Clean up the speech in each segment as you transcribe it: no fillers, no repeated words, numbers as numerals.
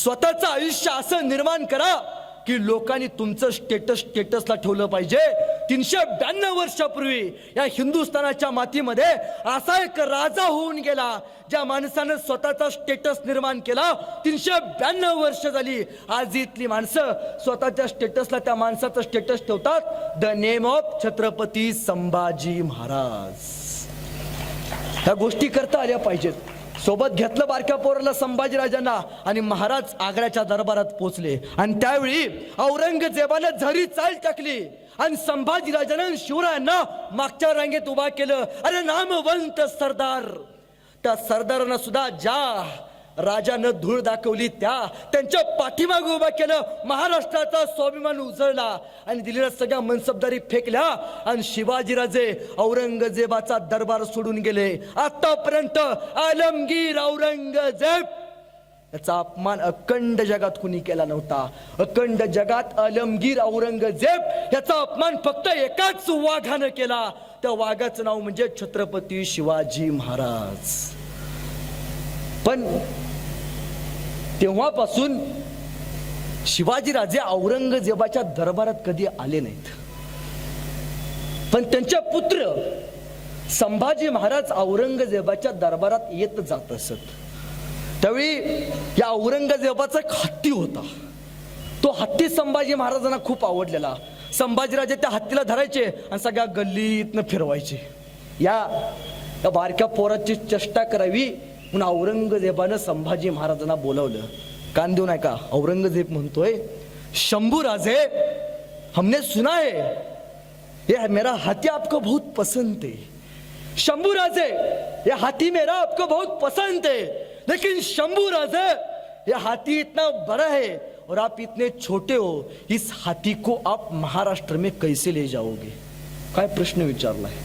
स्वतःचं आयुष्य असं निर्माण करा की लोकांनी तुमचं स्टेटसला ठेवलं पाहिजे. 392 वर्षापूर्वी या हिंदुस्थानाच्या मातीमध्ये असा एक राजा होऊन गेला ज्या माणसानं स्वतःचा स्टेटस निर्माण केला. 392 वर्ष झाली. आज इथली माणसं स्वतःच्या स्टेटसला त्या माणसाचं स्टेटस ठेवतात, the name of Chhatrapati Sambhaji Maharaj. ह्या गोष्टी करता आल्या पाहिजेत. सोबत घेतलं बारक्या पोराला संभाजीराजांना आणि महाराज आग्र्याच्या दरबारात पोहोचले. आणि त्यावेळी औरंगजेबानं झरी चाल टाकली आणि संभाजीराजानं शिवरायांना मागच्या रांगेत उभा केलं. अरे नामवंत सरदार, त्या सरदारांना सुद्धा ज्या राजानं धूळ दाखवली त्यांच्या पाठीमागे उभा केलं. महाराष्ट्राचा स्वाभिमान उजळला आणि दिलेल्या सगळ्या मनसबदारी फेकल्या आणि शिवाजीराजे औरंगजेबाचा दरबार सोडून गेले. आतापर्यंत आलमगीर औरंगजेब याचा अपमान अखंड जगात कुणी केला नव्हता. अखंड जगात आलमगीर औरंगजेब याचा अपमान फक्त एकाच वाघानं केला. त्या वाघाचं नाव म्हणजे छत्रपती शिवाजी महाराज. पण तेव्हापासून शिवाजीराजे औरंगजेबाच्या दरबारात कधी आले नाहीत. पण त्यांचे पुत्र संभाजी महाराज औरंगजेबाच्या दरबारात येत जात असत. त्यावेळी या औरंगजेबाचा एक हत्ती होता. तो हत्ती संभाजी महाराजांना खूप आवडलेला. संभाजीराजे त्या हत्तीला धरायचे आणि सगळ्या गल्लीतनं फिरवायचे. या बारक्या पोराची चेष्टा करावी म्हणून औरंगजेबानं संभाजी महाराजांना बोलावलं. कान देऊ नका. औरंगजेब म्हणतोय, शंभूराजे हमने सुना है ये मेरा हाथी आपको बहुत पसंद है. शंभूराजे ये हाथी मेरा आपको बहुत पसंद है, लेकिन शंभूराजे ये हाथी इतना बड़ा है और आप इतने छोटे हो. इस हाथी को आप महाराष्ट्र में कैसे ले जाओगे. काय प्रश्न विचारला है.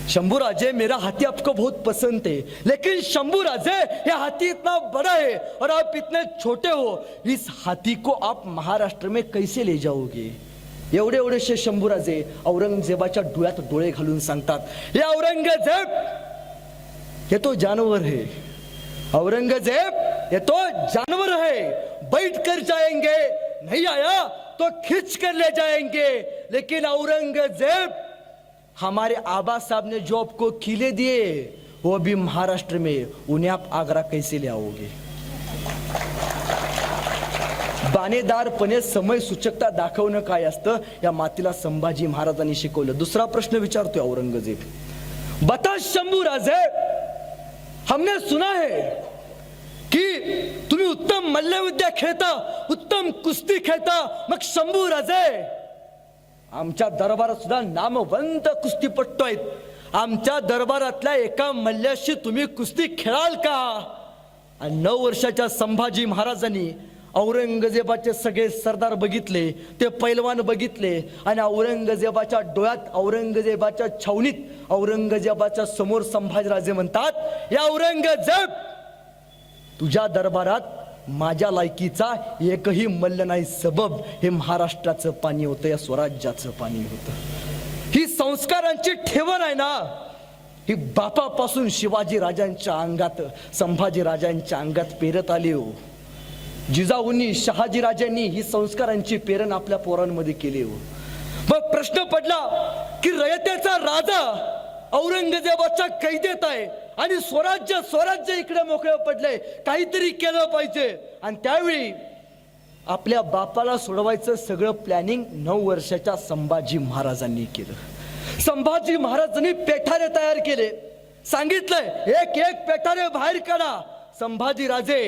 शंभूराजे मेरा हाथी आपको बहुत पसंद है, लेकिन शंभूराजे ये हाथी इतना बड़ा है और आप इतने छोटे हो. इस हाथी को आप महाराष्ट्र में कैसे ले जाओगे. एवढेशे शंभूराजे औरंगजेबाच्या डोळ्यात डोळे घालून सांगतात, हे औरंगजेब ये तो जानवर है. औरंगजेब ये तो जानवर है. बैठ कर जाएंगे, नहीं आया तो खींच कर ले जाएंगे. लेकिन औरंगजेब हमारे आबा साहब ने जो आपको किले दिए वो भी महाराष्ट्र में, उन्हें आप आगरा कैसे ले आओगे. बाणेदारपणे समय सूचकता दाखवणं काय असतं या मातीला संभाजी महाराजांनी शिकवलं. दुसरा प्रश्न विचारतोय औरंगजेब, बता शंभूराजे, हमने सुना है की तुम्ही उत्तम मल्लविद्या खेळता, उत्तम कुस्ती खेळता. मग शंभूराजे आमच्या दरबारात सुद्धा नामवंत कुस्तीपट्टू आहेत. आमच्या दरबारातल्या एका मल्ल्याशी तुम्ही कुस्ती खेळाल का. आणि 9 वर्षाच्या संभाजी महाराजांनी औरंगजेबाचे सगळे सरदार बघितले, ते पैलवान बघितले आणि औरंगजेबाच्या डोळ्यात, औरंगजेबाच्या छावणीत, औरंगजेबाच्या समोर संभाजीराजे म्हणतात, या औरंगजेब तुझ्या दरबारात माझ्या लायकीचा एकही मल्ल नाही. सबब हे महाराष्ट्राचं पाणी होतं, या स्वराज्याचं पाणी होतं. ही संस्कारांची ठेवण आहे ना, ही बापापासून शिवाजी राजांच्या अंगात, संभाजी राजांच्या अंगात पेरत आली हो. जिजाऊंनी, शहाजी राजांनी ही संस्कारांची पेरण आपल्या पोरांमध्ये केली हो. मग प्रश्न पडला की रयतेचा राजा औरंगजेबाच्या कैदेत आहे आणि स्वराज्य इकडे मोकळे पडले, काहीतरी केलं पाहिजे. आणि त्यावेळी आपल्या बापाला सोडवायचं सगळं प्लॅनिंग 9 वर्षाच्या संभाजी महाराजांनी केलं. संभाजी महाराजांनी पेठारे तयार केले. सांगितलंय एक एक पेठारे बाहेर काढा. संभाजी राजे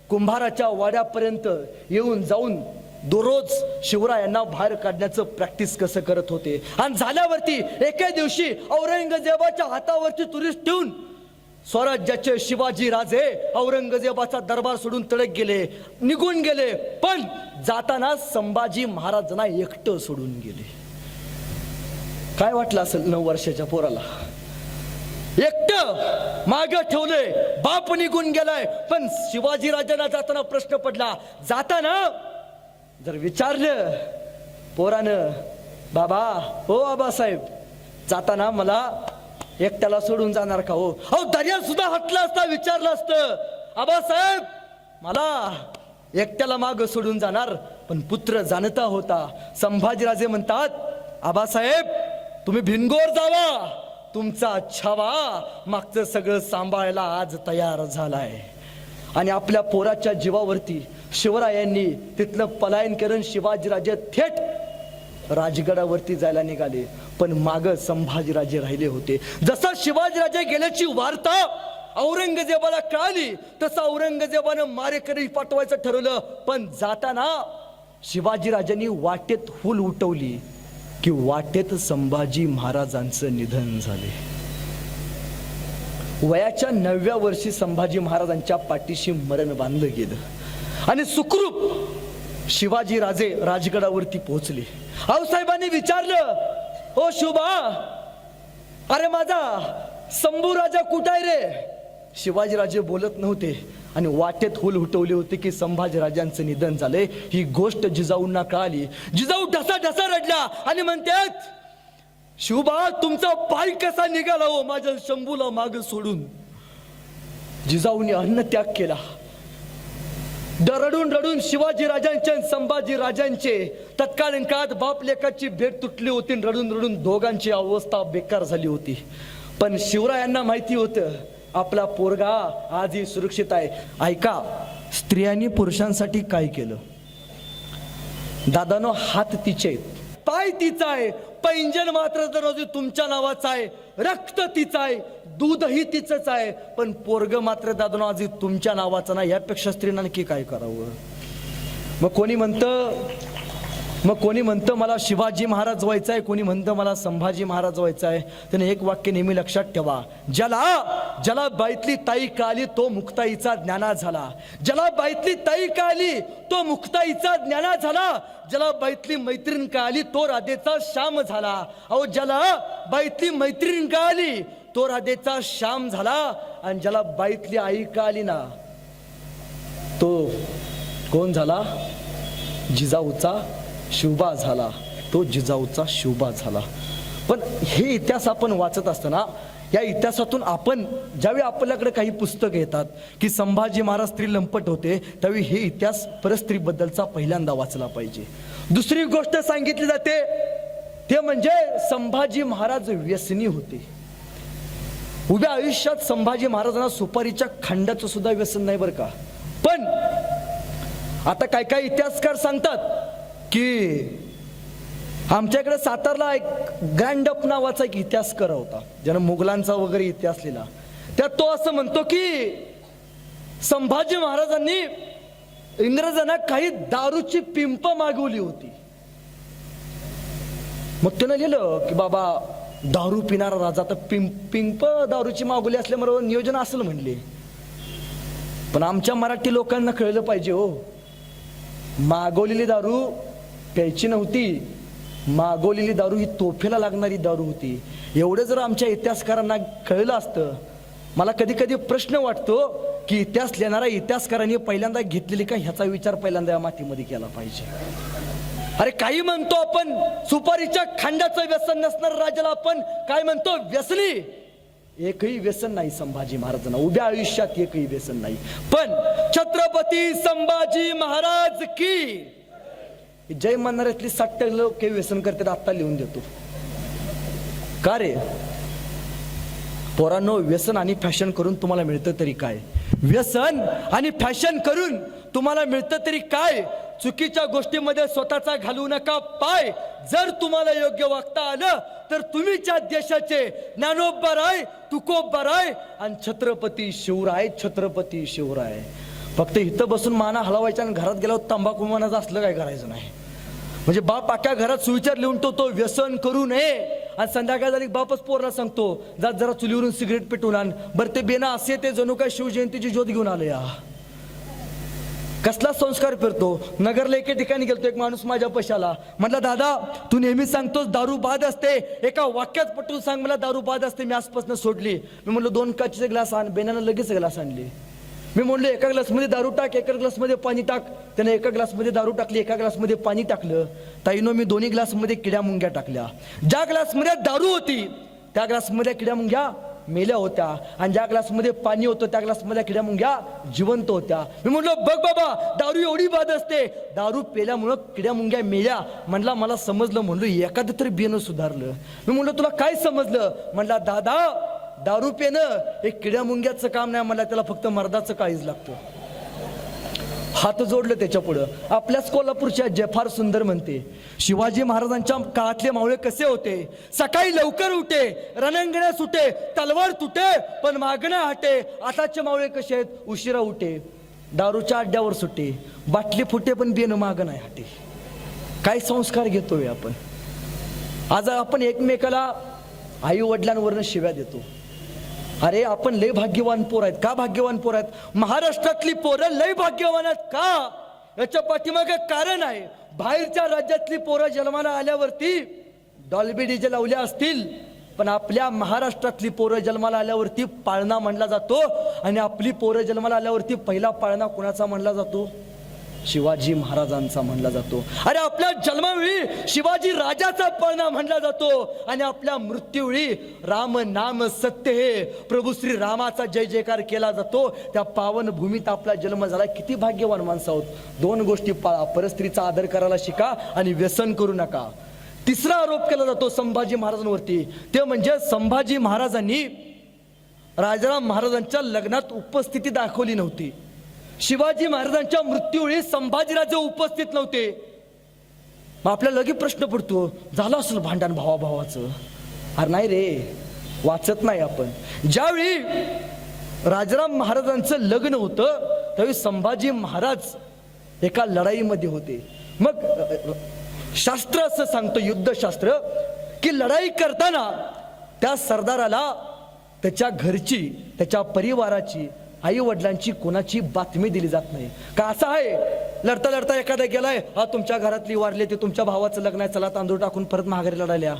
कुंभाराच्या वाड्यापर्यंत येऊन जाऊन दररोज शिवरायांना बाहेर काढण्याचं प्रॅक्टिस कसं करत होते. आणि झाल्यावरती एके दिवशी औरंगजेबाच्या हातावरची तुरीस ठेवून स्वराज्याचे शिवाजी राजे औरंगजेबाचा दरबार सोडून तडक गेले, निघून गेले. पण जाताना संभाजी महाराजांना एकटं सोडून गेले. काय वाटलं असेल 9 वर्षाच्या पोराला. एकटं मागे ठेवले, बाप निघून गेलाय. पण शिवाजी राजांना जाताना प्रश्न पडला. जाताना जर विचारलं पोरानं, बाबा हो आबासाहेब जाताना मला एकट्याला सोडून जाणार का हो. अहो दर्या सुद्धा हटला असता, विचारलं असतं, आबासाहेब मला एकट्याला माग सोडून जाणार, पण पुत्र जाणता होता. संभाजीराजे म्हणतात, आबासाहेब तुम्ही भिनगोर जावा, तुमचा छावा मागचं सगळं सांभाळायला आज तयार झालाय. आणि आपल्या पोराच्या जीवावरती शिवरायांनी तिथलं पलायन करून शिवाजीराजे थेट राजगडावरती जायला निघाले. पण माग संभाजीराजे राहिले होते. जसा शिवाजीराजे गेल्याची वार्ता औरंगजेबाला कळाली, तसं औरंगजेबानं मारेकरी पाठवायचं ठरवलं. पण जाताना शिवाजीराजांनी वाटेत हुल उठवली की वाटेत संभाजी महाराजांचं निधन झाले. वयाच्या 9व्या वर्षी संभाजी महाराजांच्या पाठीशी मरण बांधलं गेलं आणि सुखरूप शिवाजी राजे राजगडावरती पोहोचले. आऊसाहेबांनी विचारलं, ओ शुभा, अरे माझा शंभू राजा कुठे आहे रे? शिवाजीराजे बोलत नव्हते आणि वाटेत हुल उठवले होते की संभाजीराजांचं निधन झालंय. ही गोष्ट जिजाऊंना कळाली. जिजाऊ ढसा ढसा रडल्या आणि म्हणतात, शिवबा तुमचा पाय कसा निघाला हो माझ्या शंभूला माग सोडून? जिजाऊंनी अन्नत्याग केला. रडून रडून शिवाजी राजांचे आणि संभाजी राजांचे तत्कालीन काळात बाप लेकाची भेट तुटली होती. रडून रडून दोघांची अवस्था बेकार झाली होती. पण शिवरायांना माहिती होतं आपला पोरगा आजही सुरक्षित आहे. ऐका, स्त्रियांनी पुरुषांसाठी काय केलं? दादानो, हात तिचे, पाय तिचा आहे, पैंजण मात्र दररोज तुमच्या नावाचा आहे, रक्त तिचं आहे, दूधही तिचंच आहे, पण पोरग मात्र दादानो आजही तुमच्या नावाचं नाही. यापेक्षा स्त्रीनं नक्की काय करावं? मग कोणी म्हणतं मला शिवाजी महाराज व्हायचं आहे, कोणी म्हणतं मला संभाजी महाराज व्हायचं आहे. त्याने एक वाक्य नेहमी लक्षात ठेवा, ज्याला बाईतली ताई कळाली तो मुक्ताईचा ज्ञाना झाला. ज्याला बाईतली ताई कळाली तो मुक्ताईचा ज्ञाना झाला. ज्याला बाईतली मैत्रीण कळाली तो राधेचा श्याम झाला. अहो, ज्याला बाईतली मैत्रीण कळाली तो राधेचा श्याम झाला. आणि ज्याला बाईतली आई कळाली ना तो कोण झाला? जिजाऊचा शिवबा झाला. तो जिजाऊचा शिवबा झाला. पण हे इतिहास आपण वाचत असताना या इतिहासातून आपण ज्यावेळी आपल्याकडे काही पुस्तक येतात की संभाजी महाराज स्त्री लंपट होते, त्यावेळी हे इतिहास परस्त्रीबद्दलचा पहिल्यांदा वाचला पाहिजे. दुसरी गोष्ट सांगितली जाते ते म्हणजे संभाजी महाराज व्यसनी होते. उभ्या आयुष्यात संभाजी महाराजांना सुपारीच्या खंडाचं सुद्धा व्यसन नाही बरं का. पण आता काय काय इतिहासकार सांगतात की आमच्याकडे सातारला एक ग्रँडअप नावाचा एक इतिहासकार होता, ज्यानं मुघलांचा वगैरे इतिहास लिहिला. त्यात तो असं म्हणतो की संभाजी महाराजांनी इंग्रजांना काही दारूची पिंप मागवली होती. मग त्यानं लिहिलं की बाबा दारू पिणारा राजा, तर पिंप दारूची मागवली असल्यामुळे नियोजन असेल म्हणले. पण आमच्या मराठी लोकांना कळलं पाहिजे हो, मागवलेली दारू प्यायची नव्हती. मागवलेली दारू ही तोफेला लागणारी दारू होती. एवढं जर आमच्या इतिहासकारांना कळलं असतं. मला कधी कधी प्रश्न वाटतो की इतिहास लिहिणाऱ्या इतिहासकारांनी पहिल्यांदा घेतलेली का ह्याचा विचार पहिल्यांदा या मातीमध्ये केला पाहिजे. अरे काही म्हणतो आपण सुपारीच्या खांडाचं व्यसन नसणार राजाला, आपण काय म्हणतो व्यसनी. एकही व्यसन नाही संभाजी महाराजांना, उभ्या आयुष्यात एकही व्यसन नाही. पण छत्रपती संभाजी महाराज की जय म्हणणाऱ्यातली 60% लोक व्यसन करतात. आत्ता लिहून देतो का रे पोरांनो? व्यसन आणि फॅशन करून तुम्हाला मिळतं तरी काय? व्यसन आणि फॅशन करून तुम्हाला मिळतं तरी काय? चुकीच्या गोष्टीमध्ये स्वतःचा घालू नका पाय. जर तुम्हाला योग्य वागता आलं तर तुम्हीच्या देशाचे ज्ञानोबराय, तुकोबराय आणि छत्रपती शिवराय. छत्रपती शिवराय. फक्त इथं बसून माना हलवायच्या आणि घरात गेल्यावर तंबाखू मानाचं असलं काय करायचं नाही. म्हणजे बाप अख्या घरात सुविचार लिहून ठेवतो व्यसन करू नये, आणि संध्याकाळ झाली बापच पोरला सांगतो जात जरा चुलीवरून सिगरेट पेटून आण. बरं ते बेना असे ते जणू काय शिवजयंतीची ज्योत घेऊन आले. या कसला संस्कार फिरतो. नगरला एके ठिकाणी गेलतो, एक माणूस माझ्या पशाला म्हटलं, दादा तू नेहमी सांगतोस दारू बाद असते, एका वाक्यात पटवून सांग मला दारू बाद असते. मी आजपासून सोडली. मी म्हणलं 2 काचेचे ग्लास आण. बेनानं लगेच ग्लास आणले. मी म्हणलो एका ग्लासमध्ये दारू टाक, एका ग्लासमध्ये पाणी टाक. त्याने एका ग्लासमध्ये दारू टाकली, एका ग्लासमध्ये पाणी टाकलं. ताईनो मी दोन्ही ग्लासमध्ये किड्या मुंग्या टाकल्या. ज्या ग्लासमध्ये दारू होती त्या ग्लासमध्ये किड्या मुंग्या मेल्या होत्या आणि ज्या ग्लासमध्ये पाणी होतं त्या ग्लासमध्ये किड्या मुंग्या जिवंत होत्या. मी म्हटलं बघ बाबा, दारू एवढी बाद असते, दारू पेल्यामुळं किड्या मुंग्या मेल्या. म्हणला मला समजलं. म्हणलो एखादं तरी बियाणं सुधारलं. मी म्हणलं तुला काय समजलं? म्हणला दादा, दारू पेनं हे किड्या मुंग्याचं काम नाही, मला त्याला फक्त मर्दाचं काळीज लागतं. हात जोडलं त्याच्या पुढं. आपल्याच कोल्हापूरच्या फार सुंदर म्हणते, शिवाजी महाराजांच्या काळातले मावळे कसे होते? सकाळी लवकर उठे, रणांगणात सुटे, तलवार तुटे पण मागणं हटे. आताचे मावळे कसे आहेत? उशिरा उठे, दारूच्या अड्ड्यावर सुटे, बाटली फुटे पण बेन मागं नाही हटे. काय संस्कार घेतोय आपण? आज आपण एकमेकाला आई वडिलांवरनं शिव्या देतो. अरे आपण लय भाग्यवान पोर आहेत. का भाग्यवान पोर आहेत? महाराष्ट्रातली पोरं लय भाग्यवान आहेत. का? याच्या पाठीमागे कारण आहे. बाहेरच्या राज्यातली पोरं जन्माला आल्यावरती डॉल्बी डीजे लावल्या असतील, पण आपल्या महाराष्ट्रातली पोरं जन्माला आल्यावरती पाळणा म्हणला जातो. आणि आपली पोरं जन्माला आल्यावरती पहिला पाळणा कोणाचा म्हणला जातो? शिवाजी महाराजांचा म्हणला जातो. अरे आपल्या जन्मावेळी शिवाजी राजाचा पाळणा म्हणला जातो आणि आपल्या मृत्यूवेळी राम नाम सत्य हे प्रभू श्री रामाचा जय जयकार केला जातो. त्या पावन भूमीत आपला जन्म झाला. किती भाग्यवान माणसं आहोत. दोन गोष्टी पाळा, परस्त्रीचा आदर करायला शिका आणि व्यसन करू नका. तिसरा आरोप केला जातो संभाजी महाराजांवरती, ते म्हणजे संभाजी महाराजांनी राजाराम महाराजांच्या लग्नात उपस्थिती दाखवली नव्हती. शिवाजी महाराजांच्या मृत्यूवेळी संभाजीराजे उपस्थित नव्हते. मग आपल्याला लगेच प्रश्न पडतो, झालं असेल भांडण भावाभावाचं. अरे नाही रे, वाचत नाही आपण. ज्यावेळी राजाराम महाराजांचं लग्न होतं त्यावेळी संभाजी महाराज एका लढाईमध्ये होते. मग शास्त्र असं सांगतं, युद्धशास्त्र, की लढाई करताना त्या सरदाराला त्याच्या घरची, त्याच्या परिवाराची, आई वडिलांची कोणाची बातमी दिली जात नाही. का असं आहे, लढता लढता एखादा गेलाय, हा तुमच्या घरातली वारले, ते तुमच्या भावाचं लग्न आहे, चला तांदूळ टाकून परत माघारी लढायला,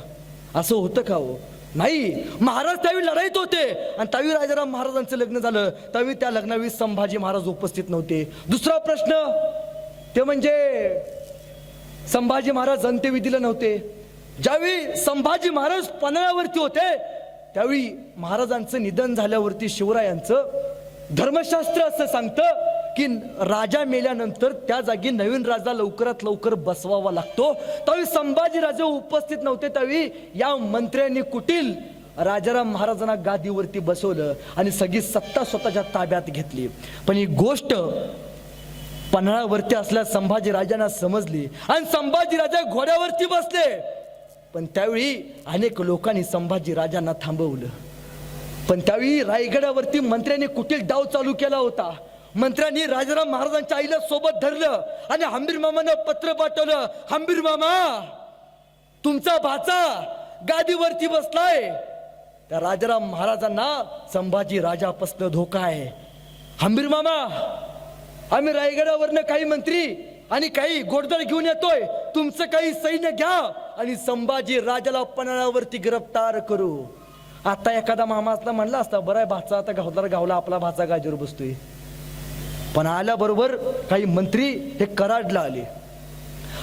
असं होतं का हो? नाही. महाराज त्यावेळी लढाईत होते आणि त्यावेळी राजाराम महाराजांचं लग्न झालं. त्यावेळी त्या लग्नावेळी संभाजी महाराज उपस्थित नव्हते. दुसरा प्रश्न ते म्हणजे संभाजी महाराज अंत्यविधीला नव्हते. ज्यावेळी संभाजी महाराज पन्हाळ्यावरती होते त्यावेळी महाराजांचं निधन झाल्यावरती शिवरायांचं धर्मशास्त्र असं सांगतं की राजा मेल्यानंतर त्या जागी नवीन राजा लवकरात लवकर बसवावा लागतो. त्यावेळी संभाजी राजे उपस्थित नव्हते. त्यावेळी या मंत्र्यांनी कुटील राजाराम महाराजांना गादीवरती बसवलं आणि सगळी सत्ता स्वतःच्या ताब्यात घेतली. पण ही गोष्ट पन्हाळ्यावरती असल्या संभाजी राजांना समजली आणि संभाजी राजा घोड्यावरती बसले. पण त्यावेळी अनेक लोकांनी संभाजी राजांना थांबवलं. पण त्यावेळी रायगडावरती मंत्र्यांनी कुटील डाव चालू केला होता. मंत्र्यांनी राजाराम महाराजांच्या आईला सोबत धरलं आणि हंबीर मामानं पत्र पाठवलं, हंबीर मामा तुमचा भाचा गादीवरती बसलाय. त्या राजाराम महाराजांना संभाजी राजापासून धोका आहे. हंबीर मामा, आम्ही रायगडावरनं काही मंत्री आणि काही घोडदळ घेऊन येतोय, तुमचं काही सैन्य घ्या आणि संभाजी राजाला पन्हाळ्यावरती गिरफ्तार करू. आता एखादा मामा असला म्हणला असता, बरं आहे भाचा आता गावदार गावला, आपला भाचा गादीवर बसतोय. पण आल्याबरोबर काही मंत्री हे कराडला आले,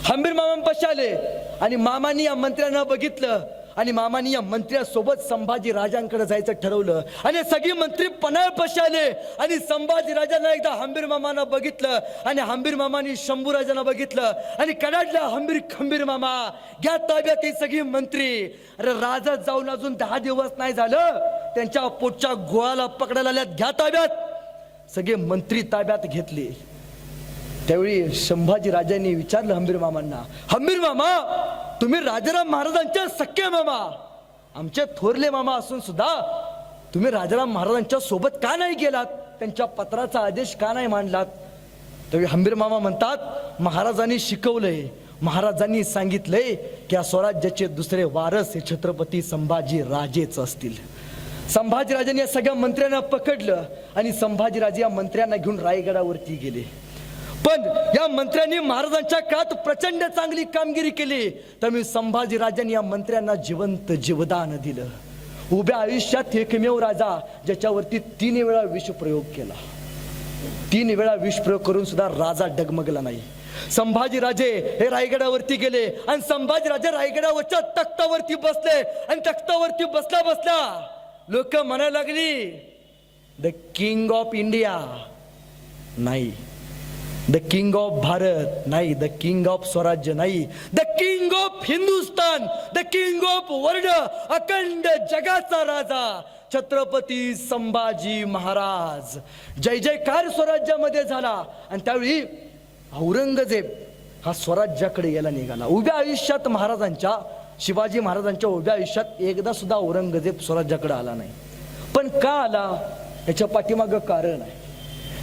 हंबीर मामांपाशी आले आणि मामानी या मंत्र्यांना बघितलं आणि मामानी या मंत्र्यासोबत संभाजी राजांकडे जायचं ठरवलं. आणि सगळी मंत्री पन्हाळ्यापाशी आले आणि संभाजी राजांना एकदा हंबीर मामांना बघितलं आणि हंबीर मामांनी शंभू राजांना बघितलं आणि कडाडला, हंबीर खंबीर मामा घ्या ताब्यात ही सगळी मंत्री. अरे राजा जाऊन अजून 10 दिवस नाही झालं, त्यांच्या पोटच्या गोळाला पकडायला आल्यात, घ्या ताब्यात. सगळे मंत्री ताब्यात घेतले. त्यावेळी संभाजी राजांनी विचारलं हंबीर मामांना, हंबीर मामा तुम्ही राजाराम महाराजांच्या सख्खे मामा, आमचे थोरले मामा असून सुद्धा तुम्ही राजाराम महाराजांच्या सोबत का नाही गेलात, त्यांच्या पत्राचा आदेश का नाही मांडलात? त्यावेळी हंबीर मामा म्हणतात, महाराजांनी शिकवलंय, महाराजांनी सांगितलंय की या स्वराज्याचे दुसरे वारस हे छत्रपती संभाजी राजेच असतील. संभाजीराजांनी या सगळ्या मंत्र्यांना पकडलं आणि संभाजीराजे या मंत्र्यांना घेऊन रायगडावरती गेले. पण या मंत्र्यांनी महाराजांच्या काळात प्रचंड चांगली कामगिरी केली. त्यामुळे संभाजीराजांनी या मंत्र्यांना जिवंत जीवदान दिलं. उभ्या आयुष्यात एकमेव राजा ज्याच्यावरती 3 वेळा विषप्रयोग केला. 3 वेळा विषप्रयोग करून सुद्धा राजा डगमगला नाही. संभाजीराजे हे रायगडावरती गेले आणि संभाजीराजे रायगडावरच्या तख्तावरती बसले आणि तख्तावरती बसल्या बसल्या लोक म्हणायला लागली द किंग ऑफ इंडिया नाही, द किंग ऑफ भारत नाही, द किंग ऑफ स्वराज्य नाही, the king of Hindustan, the king of world, अखंड जगाचा राजा छत्रपती संभाजी महाराज. जय जयकार स्वराज्यामध्ये झाला. आणि त्यावेळी औरंगजेब हा स्वराज्याकडे यायला निघाला. उभ्या आयुष्यात महाराजांच्या, शिवाजी महाराजांच्या उभ्या आयुष्यात एकदा सुद्धा औरंगजेब स्वराज्याकडे आला नाही. पण का आला याच्या पाठीमागं कारण आहे.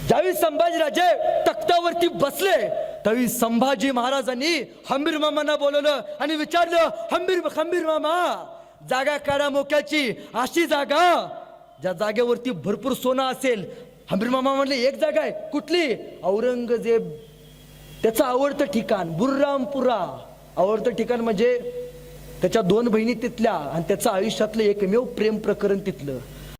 ज्यावेळी संभाजीराजे तख्तावरती बसले त्यावेळी संभाजी महाराजांनी हंबीर मामांना बोलवलं आणि विचारलं, हंबीर मामा, जागा काढा मोक्याची, अशी जागा ज्या जागेवरती भरपूर सोनं असेल. हंबीर मामा म्हणले, एक जागा आहे. कुठली? औरंगजेब त्याचं आवडतं ठिकाण बुर्रामपुरा. आवडतं ठिकाण म्हणजे त्याच्या 2 बहिणी तिथल्या आणि त्याचं आयुष्यातलं एकमेव प्रेम प्रकरण तिथलं.